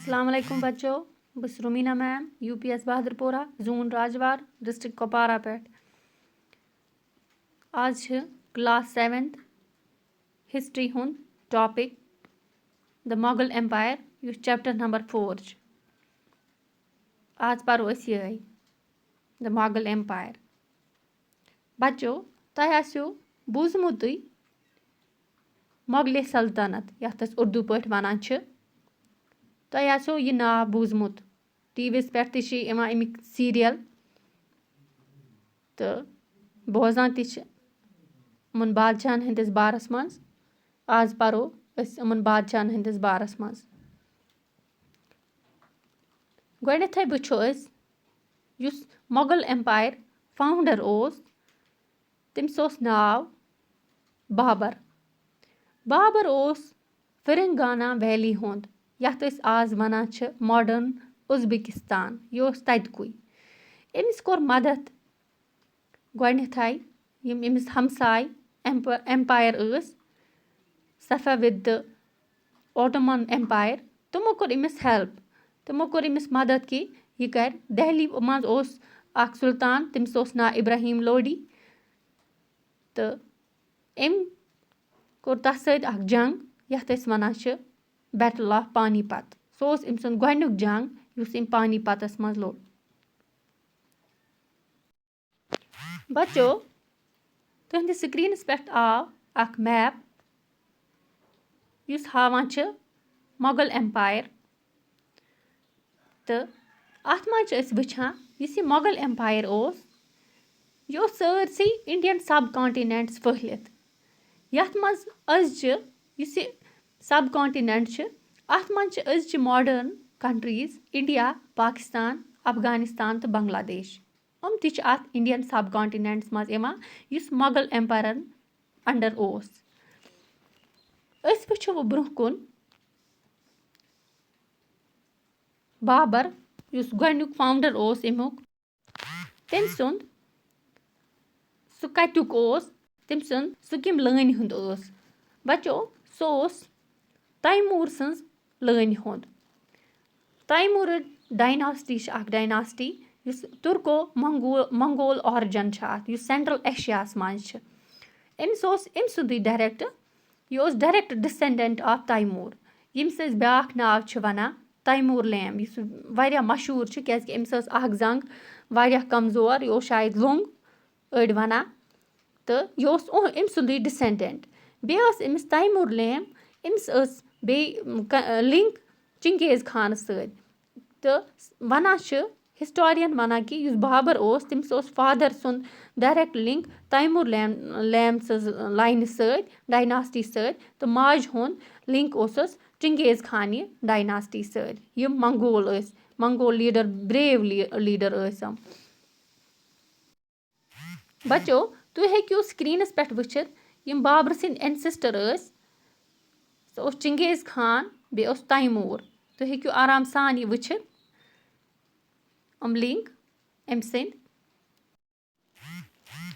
अस्सलाम वालेकुम बच्चों, बस रुमीना मैम यूपीएस बहादुरपोरा जून राजवार डिस्ट्रिक्ट कुपवारा पे आज क्लास 7th हिस्ट्री हुंद टॉपिक द मुगल एम्पायर यह चैप्टर नंबर 4 आज परो ये द मुगल एम्पायर। बच्चों तह आसो बूझमुत मुगल सल्तनत यथ उर्दू पे वनान तह आसो यह नाव बूझमुत टीवीस पे अमिक सीरियल तो बोजान तमन बादशाहन हंदिस बारस मज। आज परो अमन बादशाहन हंदिस बारस मज। गोडनेथै वुचो युस मुगल एम्पायर फाउंडर ओस तमिस ओस नाव बाबर। बाबर ओस फिरंगाना वैली हुंद यथ आज वनान मॉडर्न उज़्बेकिस्तान यह ओस ततकुई। अमिस कोर मदद गोडनेथै यम अमिस हमसाय empire Safavid the Ottoman empire तमो कोर अमिस हेल्प। तमो कोर अमिस मदद कि यह कर दहली मज ओस अख सुल्तान तमिस ओस नाव इब्राहिम लोडी तो अम कोर तथ सत अख जंग यथ वनान बैटल ऑफ पानीपत। सो ओस अम सुंद गोडनुक जंग युस अम पानीपतस मज लोड। बच्चों तुहंदिस स्क्रीनस पे आव अख मैप युस हावान मुगल एम्पायर तो अथ मज वुचान युस यह मुगल एम्पायर ओस यह ओस सारसी इंडियन सब कॉन्टिनेंट्स फहलित यथ मज अजच युस यह सब कॉन्टिनेंट अथ मज अजच modern countries India Pakistan Afghanistan तो बांग्लादेश हम ति अथ इंडियन सब कॉन्टिनेंट्स मज यवान युस मुगल एम्पायरन अंडर ओस। वुचो वो ब्रोह कुन बाबर युस गोडनुक फाउंडर ओस अमुक तम सुंद सु कत्युक ओस तम सुंद सु किम लान हुंद ओस। बच्चों सो ओस तैमूर सन्स लान हुंद। तैमूर डायनास्टी अख डायनास्टी युस तुर्को मंगोल ऑरिजन युस सेंट्रल एशियास मज अमिस ओस अम सुंदुई डायरेक्ट यह ओस डायरेक्ट डिसेंडेंट ऑफ तैमूर यमिस ब्याख नाव वनान तैमूर लैम युस वारिया मशहूर क्या अमिस अख जंग वारिया कमजोर यह ओस शायद लोंग अड़ वनान तो यह ओस अम सुंदुई descendant. Base Amish Taimur lamb Amish बे लिंक चिंगेज खान सत तो वनान हिस्टोरियन वनान कि युस बाबर ओस तमिस ओस फादर सुंद डायरेक्ट लिंक तैमूर लैम लाइन सत डायनास्टी सत तो माज हुंद लिंक ओसस चिंगेज खान डायनास्टी सत यम मंगोल लीडर ब्रेव लीडर यम। बच्चों तुम हेक्यो स्क्रीनस पे वुचित यम बाबर सिंद एंसेस्टर सो ओस चिंगेज खान बे ओस तैमूर तुम हेक्यो आराम सान यह वुचित हम लिंक अम सिंद।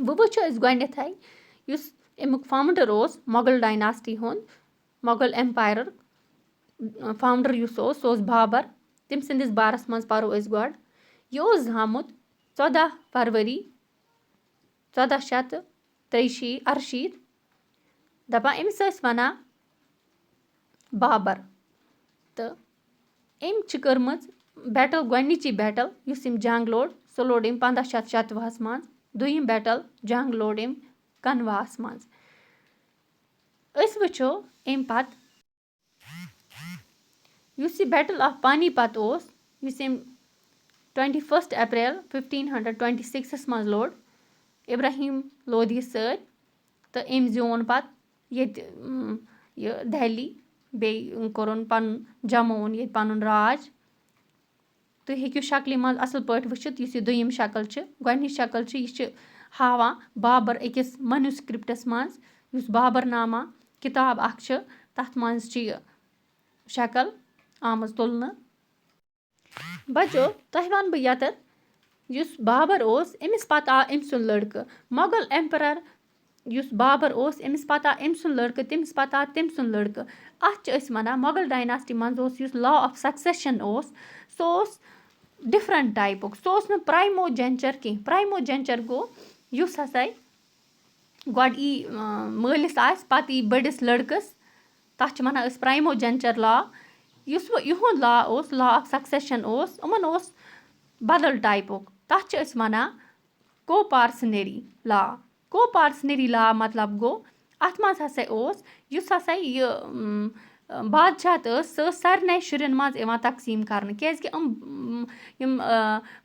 वो वुचो गोडनेथै युस अमुक फाउंडर ओस मुगल डायनास्टी हुंद मुगल एम्पायर फाउंडर युस ओस बाबर तम सिंदिस बारस मज परो गोड। यह ओस जामुत 14 फरवरी 1468 दपान अमिस वनान बाबर तो अम कर्मच बैटल गोडनिची बैटल युस अम जंग लोड सो लोड अम 1527 मज। दुयम बैटल जंग लोड अम कनवास मज। वुचो अम पत युस यह बैटल ऑफ पानीपत ओस युस अम 21 अप्रैल 1526 मज लोड इब्राहिम लोदी सत तो अम जोन पत ये दहली बे कोरुन पन जमोन ये पनुन राज। तुम हेक्यो शक्ल मज असल पे वुचित युस यह दुयम शक्ल गोडनिच शक्ल यह हावान बाबर अकिस मनुस्क्रिप्टस मज युस बाबर नामा किताब अख तथ मज शक्ल आमज तुलन। बच्चों तह वन बह यत युस बाबर ओस अमिस पत आव अम सुंद लड़का मुगल एम्परर یُس بابر اوس أمِس پتہ أمۍ سُنٛد لٔڑکہٕ تٔمِس پتہ تٔمۍ سُنٛد لٔڑکہٕ اَتھ چھِ أسۍ وَنان مۄغل ڈایناسٹی منٛز اوس یُس لا آف سَکسیشَن اوس سُہ اوس ڈِفرَنٹ ٹایپُک سُہ اوس نہٕ پرٛایموجَنچَر کینٛہہ پرٛایموجَنچَر گوٚو یُس ہسا گۄڈٕ یی مٲلِس آسہِ پَتہٕ یی بٔڑِس لٔڑکَس تَتھ چھِ وَنان أسۍ پرٛایموجَنچَر لا یُس وۄنۍ یِہُنٛد لا اوس لا آف سَکسیشَن اوس یِمَن اوس بدل ٹایپُک تَتھ چھِ أسۍ وَنان کوپارسنٔری لا کوپارسنٔری لا مطلب گوٚو اَتھ منٛز ہسا اوس یُس ہسا یہِ بادشاہت ٲس سۄ ٲس سارنٕے شُرٮ۪ن منٛز یِوان تقسیٖم کرنہٕ کیٛازِکہِ یِم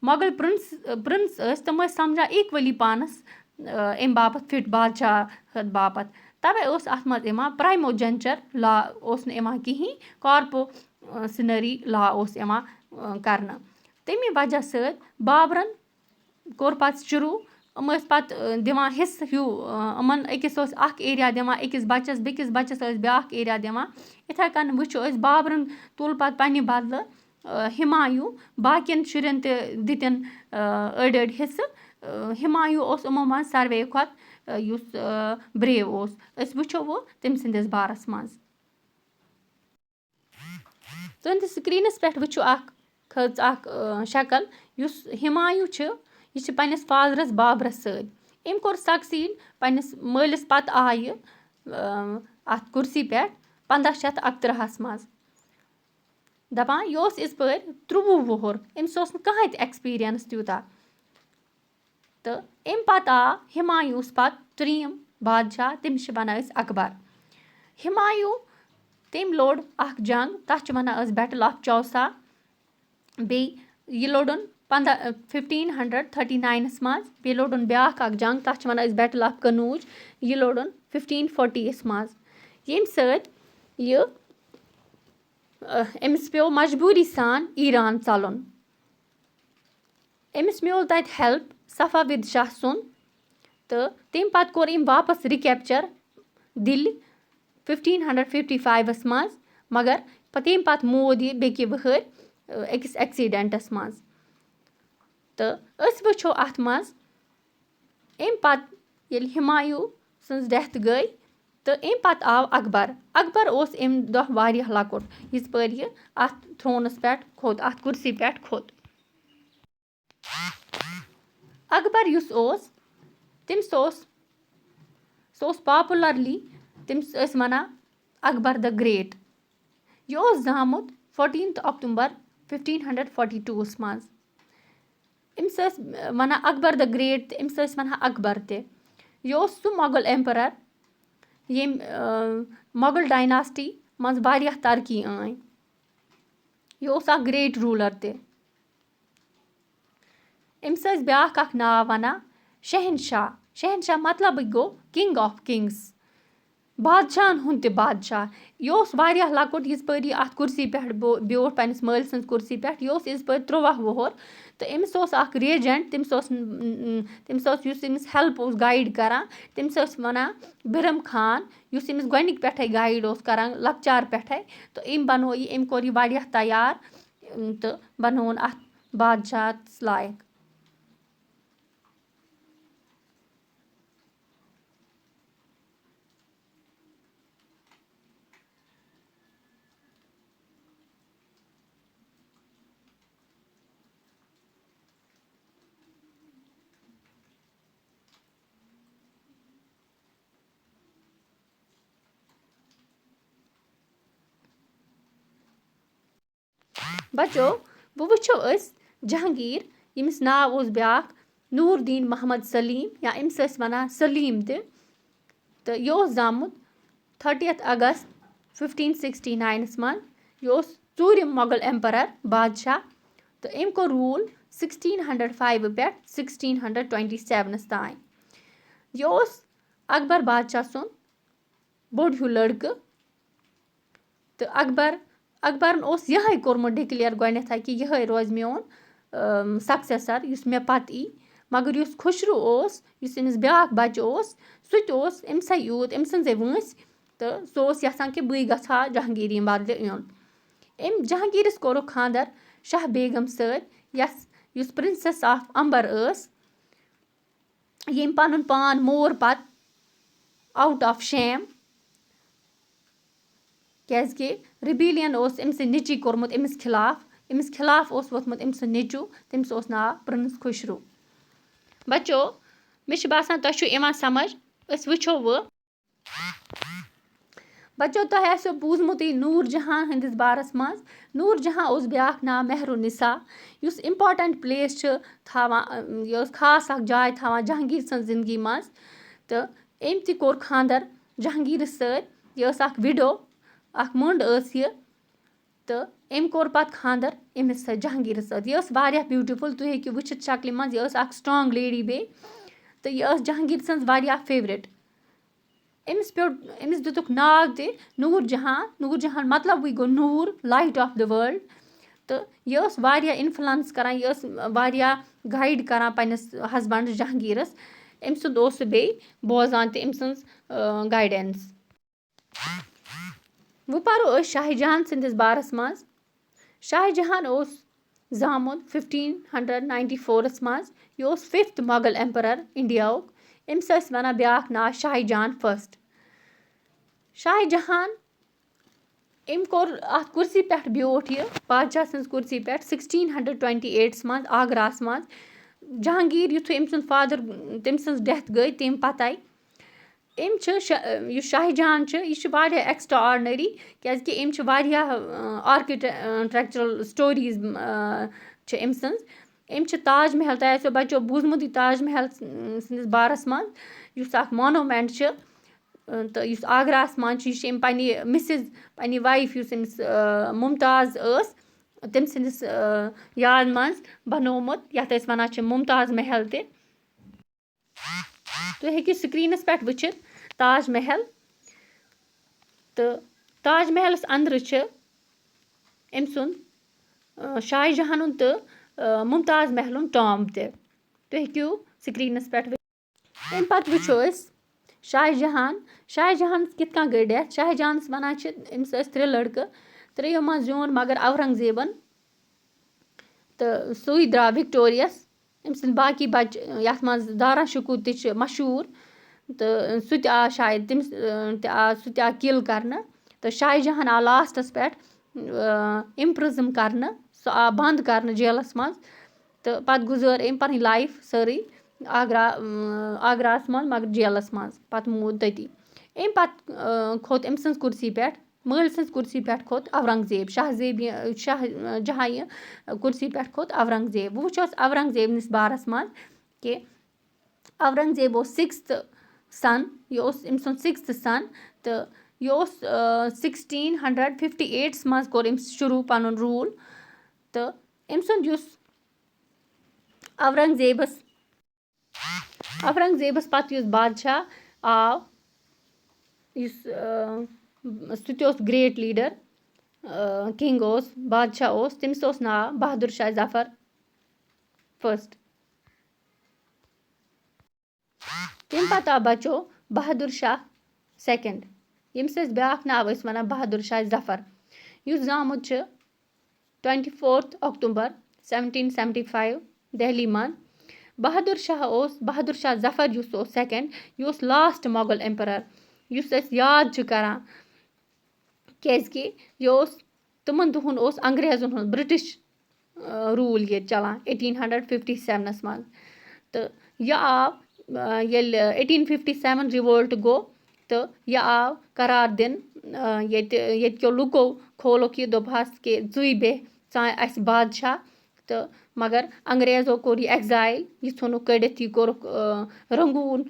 مۄغل پرنس ٲسۍ تِم ٲسۍ سَمجھان ایٖکؤلی پانَس اَمہِ باپتھ فِٹ بادشاہت باپتھ تَوَے اوس اَتھ منٛز یِوان پرٛایموجَنچَر لا اوس نہٕ یِوان کِہیٖنۍ کارپوسِنٔری لا اوس یِوان کرنہٕ تَمی وجہ سۭتۍ بابرَن کوٚر پَتہٕ شروٗع یِم ٲسۍ پَتہٕ دِوان حِصہٕ ہیوٗ یِمَن أکِس اوس اَکھ ایریا دِوان أکِس بَچَس بیٚکِس بَچَس ٲسۍ بیٛاکھ ایریا دِوان یِتھَے کٔنۍ وٕچھو أسۍ بابرَن تُل پَتہٕ پنٛنہِ بدلہٕ ہِمایوٗ باقیَن شُرٮ۪ن تہِ دِتِن أڑۍ أڑۍ حِصہٕ ہِمایوٗ اوس یِمو منٛز ساروے کھۄتہٕ یُس برٛیو اوس أسۍ وٕچھو وۄنۍ تٔمۍ سٕنٛدِس بارَس منٛز تُہٕنٛدِس سِکریٖنَس پٮ۪ٹھ وٕچھو اَکھ کھٔژ اَکھ شکل یُس ہِمایوٗ چھِ یہِ چھِ پنٛنِس فادرَس بابرَس سۭتۍ أمۍ کوٚر سَکسیٖڈ پنٛنِس مٲلِس پَتہٕ آیہِ اَتھ کُرسی پٮ۪ٹھ 1531 منٛز دَپان یہِ اوس یِژ پٲرۍ 23 وُہُر أمِس اوس نہٕ کٕہۭنۍ تہِ ایٚکٕسپیٖریَنٕس تیوٗتاہ تہٕ أمۍ پَتہٕ آو ہِمایوٗوَس پَتہٕ 3یِم بادشاہ تٔمِس چھِ وَنان أسۍ اکبر ہِمایوٗ تٔمۍ لوٚڑ اَکھ جنٛگ تَتھ چھِ وَنان أسۍ بیٹل آف چوسا بیٚیہِ یہِ لوٚڑُن 1539 منٛز بیٚیہِ لوٚڑُن بیٛاکھ اَکھ جنٛگ تَتھ چھِ وَنان أسۍ بیٹل آف کنوٗج یہِ لوٚڑُن 1540 منٛز ییٚمہِ سۭتۍ یہِ أمِس پیوٚو مجبوٗری سان ایٖران ژَلُن أمِس میول تَتہِ ہٮ۪لٕپ صفاوِد شاہ سُنٛد تہٕ تمہِ پَتہٕ کوٚر أمۍ واپَس رِکٮ۪پچَر دِلہِ 1555 منٛز مگر تمہِ پَتہٕ موٗد یہِ بیٚکہِ ؤہٕرۍ أکِس اٮ۪کسیٖڈٮ۪نٛٹَس منٛز تہٕ أسۍ وٕچھو اَتھ منٛز أمۍ پَتہٕ ییٚلہِ ہِمایوٗ سٕنٛز ڈٮ۪تھ گٔے تہٕ أمۍ پَتہٕ آو اکبر اوس اَمہِ دۄہ واریاہ لۄکُٹ یِژ پٲرۍ یہِ اَتھ تھرٛونَس پٮ۪ٹھ کھوٚت اَتھ کُرسی پٮ۪ٹھ کھوٚت اکبر یُس اوس تٔمِس سُہ اوس پاپُلرلی تٔمِس ٲسۍ وَنان اکبر د گرٛیٹ یہِ اوس زامُت 14 اکتوٗبر 1542 منٛز أمِس ٲسۍ وَنان اکبر د گرٛیٹ تہِ أمِس ٲسۍ وَنان اکبر تہِ یہِ اوس سُہ مۄغل اٮ۪مپرَر ییٚمۍ مۄغل ڈایناسٹی منٛز واریاہ ترقی أنۍ یہِ اوس اَکھ گرٛیٹ روٗلَر تہِ أمِس ٲسۍ بیٛاکھ اَکھ ناو وَنان شہنشاہ مطلبٕے گوٚو کِنٛگ آف کِنٛگٕس بادشاہَن ہُنٛد تہِ بادشاہ یہِ اوس واریاہ لۄکُٹ یِژ پٲرۍ یہِ اَتھ کُرسی پٮ۪ٹھ بیوٗٹھ پنٛنِس مٲلۍ سٕنٛز کُرسی پٮ۪ٹھ یہِ اوس یِژ پٲرۍ 13 وُہُر تہٕ أمِس اوس اَکھ ریجَنٛٹ تٔمِس اوس یُس أمِس ہٮ۪لٕپ اوس گایِڈ کَران تٔمِس ٲسۍ وَنان بِرم خان یُس أمِس گۄڈنِکۍ پٮ۪ٹھَے گایِڈ اوس کَران لۄکچار پٮ۪ٹھَے تہٕ أمۍ بنوو یہِ أمۍ کوٚر یہِ واریاہ تیار تہٕ بنووُن اَتھ بادشاہَس لایق بچو وۄنۍ وٕچھو أسۍ جہانگیٖر ییٚمِس ناو اوس بیٛاکھ نوٗر دیٖن محمد سلیٖم یا أمِس ٲسۍ وَنان سلیٖم تہِ تہٕ یہِ اوس زامُت 30 اگست 1569 منٛز یہِ اوس 4یِم مۄغل اٮ۪مپرَر بادشاہ تہٕ أمۍ کوٚر روٗل 1605 پٮ۪ٹھ 1627 تام یہِ اوس اکبر بادشاہ سُنٛد بوٚڑ ہیوٗ لٔڑکہٕ تہٕ اکبرن اوس یِہوٚے کوٚرمُت ڈِکلیَر گۄڈنٮ۪تھَے کہِ یِہوٚے روزِ میون سَکسٮ۪سَر یُس مےٚ پَتہٕ یی مگر یُس خُشروٗ اوس یُس أمِس بیٛاکھ بَچہٕ اوس سُہ تہِ اوس أمۍسٕے یوٗت أمۍ سٕنٛزے وٲنٛسہِ تہٕ سُہ اوس یَژھان کہِ بٕے گژھٕ ہا جہانگیٖری بدلہِ یُن أمۍ جہانگیٖرَس کوٚرُکھ خانٛدر شاہ بیگم سۭتۍ یُس پرٛنسٮ۪س آف امبر ٲس ییٚمۍ پَنُن پان مور پَتہٕ آوُٹ آف شیم کیٛازِکہِ رِبیٖلیَن اوس أمۍ سٕنٛدۍ نیٚچی کوٚرمُت أمِس خِلاف اوس ووٚتھمُت أمۍ سُنٛد نیٚچوٗ تٔمِس اوس ناو پِرٛنٕس خُشروٗ. بَچو مےٚ چھُ باسان تۄہہِ چھُ یِوان سَمٕجھ أسۍ وٕچھو وۄنۍ بَچو تۄہہِ آسیو بوٗزمُتٕے نوٗر جہاں ہٕنٛدِس بارَس منٛز. نوٗر جہاں اوس بیٛاکھ ناو مہرُالنِسا یُس اِمپاٹَنٛٹ پٕلیس چھِ تھاوان یہِ ٲس خاص اَکھ جاے تھاوان جہانگیٖر سٕنٛز زِندگی منٛز تہٕ أمۍ تہِ کوٚر خاندَر جہانگیٖرَس سۭتۍ. یہِ ٲس اَکھ وِڈو اَکھ مٔنٛڈ ٲس یہِ تہٕ أمۍ کوٚر پَتہٕ خاندَر أمِس سۭتۍ جہانگیٖرَس سۭتۍ. یہِ ٲس واریاہ بیوٗٹِفُل تُہۍ ہیٚکِو وٕچھِتھ شکلہِ منٛز یہِ ٲس اَکھ سٕٹرٛانٛگ لیڈی بیٚیہِ تہٕ یہِ ٲس جہانگیٖر سٕنٛز واریاہ فیورِٹ. أمِس دِتُکھ ناو تہِ نوٗر جہاں مطلبٕے گوٚو نوٗر لایٹ آف دَ وٲلڈ تہٕ یہِ ٲس واریاہ اِنفٕلَنس کَران یہِ ٲس واریاہ گایِڈ کَران پنٛنِس ہَسبَنٛڈَس جہانگیٖرَس. أمۍ سُنٛد اوس سُہ بیٚیہِ بوزان تہِ أمۍ سٕنٛز گایڈٮ۪نٕس. وۄنۍ پَرو أسۍ شاہ جہان سٕنٛدِس بارَس منٛز. شاہ جہان اوس زامُت 1594 منٛز. یہِ اوس 5th مۄغل اٮ۪مپَرَر اِنڈیاہُک. أمِس ٲسۍ وَنان بیٛاکھ ناو شاہ جہان فٔسٹ. شاہ جہان أمۍ کوٚر اَتھ کُرسی پٮ۪ٹھ بیوٗٹھ یہِ بادشاہ سٕنٛز کُرسی پٮ۪ٹھ 1628 منٛز آگراہَس منٛز. جہانگیٖر یُتھُے أمۍ سُنٛد فادَر تٔمۍ سٕنٛز ڈٮ۪تھ گٔے تمہِ پَتَے أمۍ چھِ یُس شاہ جہان چھِ یہِ چھِ واریاہ ایٚکٕسٹرٛا آرڈنٔری کیٛازِکہِ أمۍ چھِ واریاہ آرکِٹٮ۪کچرَل سٹوریٖز چھِ أمۍ سٕنٛز. أمۍ چھِ تاج محل تۄہہِ آسیو بَچو بوٗزمُتٕے تاج محل سٕنٛدِس بارَس منٛز یُس اَکھ مانومٮ۪نٛٹ چھِ تہٕ یُس آگراہَس منٛز چھِ یہِ چھِ أمۍ پنٛنہِ وایِف یُس أمِس ممتاز ٲس تٔمۍ سٕنٛدِس یاد منٛز بنومُت یَتھ أسۍ وَنان چھِ ممتاز محل تہِ. تُہۍ ہیٚکِو سِکریٖنَس پٮ۪ٹھ وٕچھِتھ تاج محل تہٕ تاج محلَس أنٛدرٕ چھِ أمۍ سُنٛد شاہ جہانُن تہٕ ممتاز محلُن ٹامب تہِ. تُہۍ ہیٚکِو سِکریٖنَس پٮ۪ٹھ اَمہِ پَتہٕ وٕچھو أسۍ شاہ جہانَس کِتھ کٔنۍ گٔے ڈٮ۪تھ. شاہ جہانَس وَنان چھِ أمِس ٲسۍ 3 لٔڑکہٕ 3یو منٛز زیوٗن مگر اورنٛگزیبَن تہٕ سُے درٛاو وِکٹوریَس. أمۍ سٕنٛدۍ باقی بَچہِ یَتھ منٛز دارا شُکوٗر تہِ چھِ مشہوٗر تہٕ سُہ تہِ آو شاید سُہ تہِ آو کِل کَرنہٕ تہٕ شاہ جہان آو لاسٹَس پٮ۪ٹھ اِمپرٛزٕن کَرنہٕ. سُہ آو بنٛد کَرنہٕ جیلَس منٛز تہٕ پَتہٕ گُزٲر أمۍ پَنٕنۍ لایف سٲرٕے آگراہَس منٛز مگر جیلَس منٛز پَتہٕ موٗد تٔتی. أمۍ پَتہٕ کھوٚت أمۍ سٕنٛز کُرسی پٮ۪ٹھ مٲلۍ سٕنٛز کُرسی پٮ۪ٹھ کھوٚت اورنٛگزیب. شاہ جہاں یہِ کُرسی پٮ۪ٹھ کھوٚت اورنٛگزیب. وۄنۍ وٕچھو أسۍ اورنٛگزیبنِس بارَس منٛز کہِ اورنٛگزیب اوس 6th سَن. یہِ اوس أمۍ سُنٛد 6th سَن تہٕ یہِ اوس 1658 منٛز کوٚر أمۍ شروٗع پَنُن روٗل تہٕ أمۍ سُنٛد یُس اورنٛگزیبَس پَتہٕ یُس بادشاہ آو یُس سُہ تہِ اوس گرٛیٹ لیٖڈَر کِنٛگ اوس بادشاہ اوس تٔمِس اوس ناو بہادُر شاہ ظفر فٔسٹ. تمہِ پَتہٕ آو بَچو بہادُر شاہ 2nd ییٚمِس أسۍ بیٛاکھ ناو ٲسۍ وَنان بہادُر شاہ ظفر یُس زامُت چھِ 24 اکتوٗبر 1775 دہلی منٛز. بہادُر شاہ ظفر یُس اوس 2nd یہِ اوس لاسٹ مۄغل اٮ۪مپَرَر یُس أسۍ یاد چھِ کَران کیٛازِکہِ یہِ اوس تِمَن دۄہَن اوس انٛگریزَن ہُنٛد بِرٛٹِش روٗل ییٚتہِ چَلان 1857 منٛز تہٕ یہِ آو ییٚلہِ 1857 رِوولٹ گوٚو تہٕ یہِ آو قرار دِنہٕ ییٚتہِ کیو لُکو کھولُکھ یہِ دوٚپہَس کہِ ژٕے بیٚہہ اَسہِ بادشاہ تہٕ مگر انٛگریزو کوٚر یہِ اٮ۪گزایِل یہِ ژھُنُکھ کٔڑِتھ یہِ کوٚرُکھ رنٛگوٗن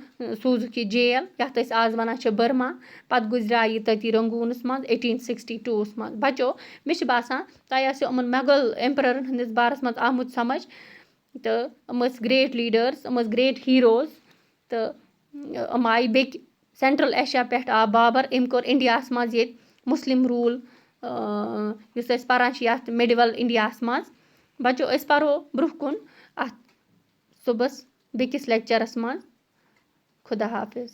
سوٗزُکھ یہِ جیل یَتھ أسۍ آز وَنان چھِ بٔرما. پَتہٕ گُزریٛاو یہِ تٔتی رنٛگوٗنَس منٛز 1862 منٛز. بَچو مےٚ چھِ باسان تۄہہِ آسیو یِمَن مۄغل اٮ۪مپرَرَن ہٕنٛدِس بارَس منٛز آمُت سَمٕجھ تہٕ یِم ٲسۍ گرٛیٹ لیٖڈٲرٕس یِم ٲسۍ گرٛیٹ ہیٖروز تہٕ یِم آیہِ بیٚکہِ سٮ۪نٹرٛل ایشیا پٮ۪ٹھ آو بابر. أمۍ کوٚر اِنڈیاہَس منٛز ییٚتہِ مُسلِم روٗل یُس أسۍ پَران چھِ یَتھ مِڈِوَل اِنڈیاہَس منٛز. بَچو أسۍ پَرو برٛونٛہہ کُن اَتھ صُبحَس بیٚکِس لیکچَرَس منٛز. خُدا حافِظ.